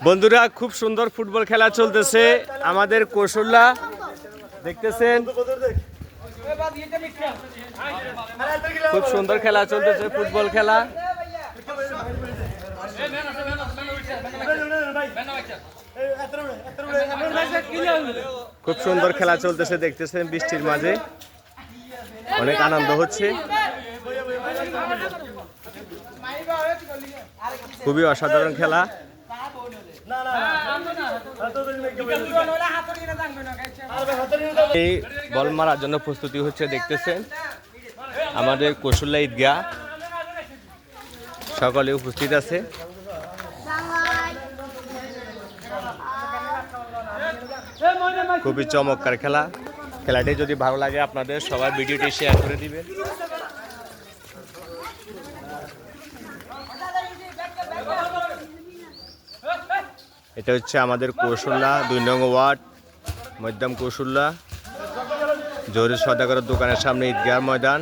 বন্ধুরা খুব সুন্দর ফুটবল খেলা চলতেছে আমাদের কৌশল্যা দেখতেছেন খুব সুন্দর খেলা চলতেছে ফুটবল খেলা খুব সুন্দর খেলা চলতেছে দেখতেছেন বৃষ্টির মাঝে অনেক আনন্দ হচ্ছে খুবই অসাধারণ খেলা এই বল মারার জন্য প্রস্তুতি হচ্ছে দেখতেছেন আমাদের কৌশল্যা ঈদগাহ সকলে উপস্থিত আছে খুবই চমৎকার খেলা খেলাটি যদি ভালো লাগে আপনাদের সবাই ভিডিওটি শেয়ার করে দিবেন এটা হচ্ছে আমাদের কৌশল্যা 2 নং ওয়ার্ড মধ্যম কৌশল্যা জহুরুল সওদাগরের দোকানের সামনে ঈদগাহ ময়দান